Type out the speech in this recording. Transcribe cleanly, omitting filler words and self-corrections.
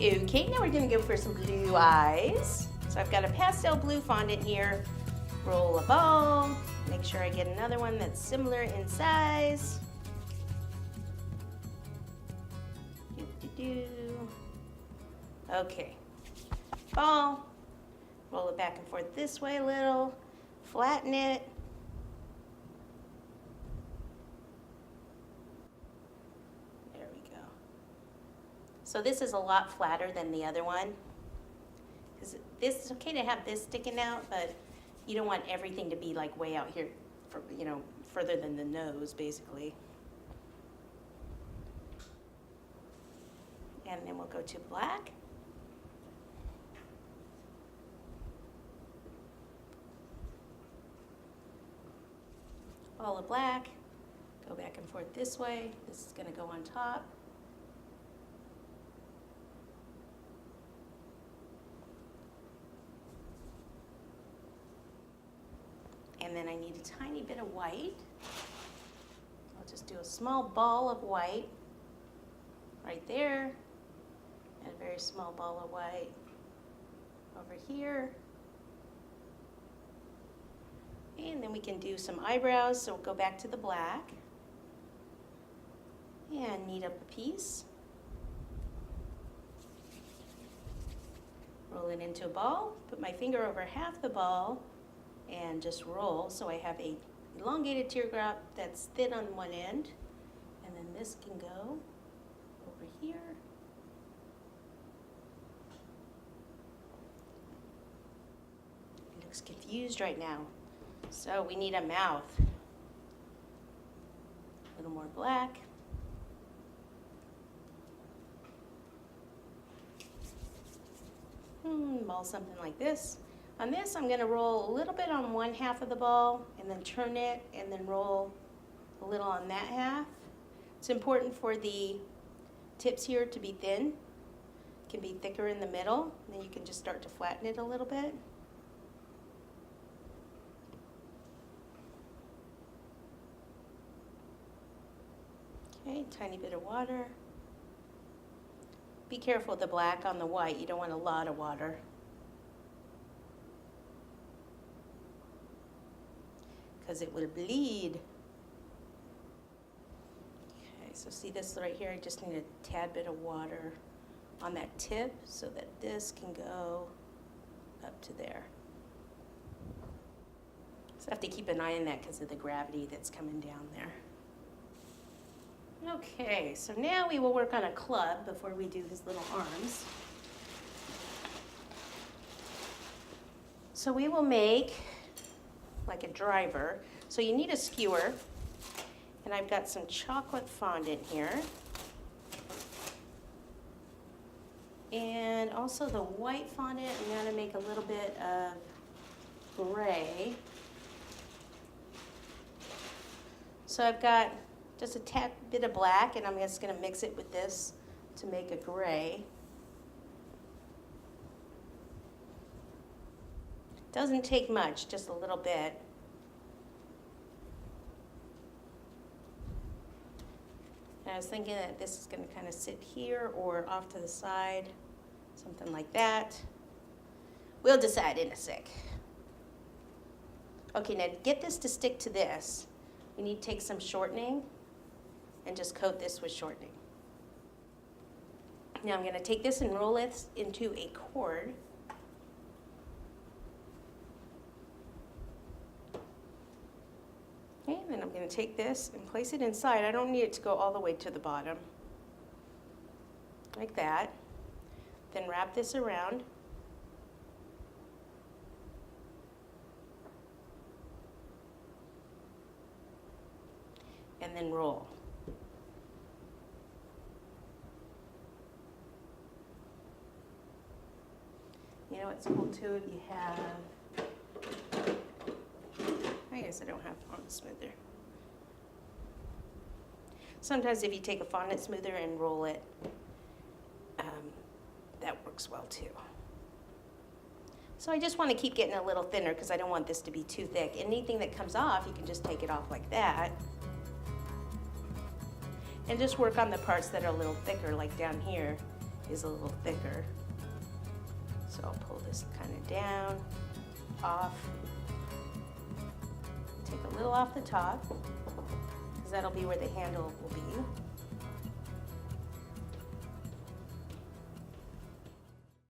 Okay, now we're gonna go for some blue eyes. So I've got a pastel blue fondant here. Roll a ball. Make sure I get another one that's similar in size. Okay, ball. Roll it back and forth this way a little. Flatten it. There we go. So this is a lot flatter than the other one. Because this is okay to have this sticking out, but you don't want everything to be like way out here, for, you know, further than the nose, basically. And then we'll go to black. All of black, go back and forth this way. This is gonna go on top. And then I need a tiny bit of white. I'll just do a small ball of white right there, and a very small ball of white over here. And then we can do some eyebrows, so we'll go back to the black and knead up a piece. Roll it into a ball, put my finger over half the ball and just roll, so I have a elongated teardrop that's thin on one end, and then this can go over here. It looks confused right now. So we need a mouth. A little more black. Ball something like this. On this, I'm gonna roll a little bit on one half of the ball and then turn it and then roll a little on that half. It's important for the tips here to be thin. It can be thicker in the middle, and then you can just start to flatten it a little bit. Okay, tiny bit of water. Be careful with the black on the white. You don't want a lot of water. Because it will bleed. Okay, so see this right here? I just need a tad bit of water on that tip so that this can go up to there. So I have to keep an eye on that because of the gravity that's coming down there. Okay, so now we will work on a club before we do his little arms. So we will make like a driver. So you need a skewer, and I've got some chocolate fondant here. And also the white fondant, I'm gonna make a little bit of gray. So I've got just a tad bit of black, and I'm just gonna mix it with this to make a gray. Doesn't take much, just a little bit. And I was thinking that this is gonna kind of sit here or off to the side, something like that. We'll decide in a sec. Okay, now to get this to stick to this, we need to take some shortening and just coat this with shortening. Now I'm gonna take this and roll it into a cord. Okay, and then I'm going to take this and place it inside. I don't need it to go all the way to the bottom. Like that. Then wrap this around. And then roll. You know what's cool too if you have, I guess I don't have fondant smoother. Sometimes if you take a fondant smoother and roll it, that works well too. So I just want to keep getting a little thinner because I don't want this to be too thick. Anything that comes off, you can just take it off like that. And just work on the parts that are a little thicker, like down here. is a little thicker. So I'll pull this kind of down, off, take a little off the top, because that'll be where the handle will be.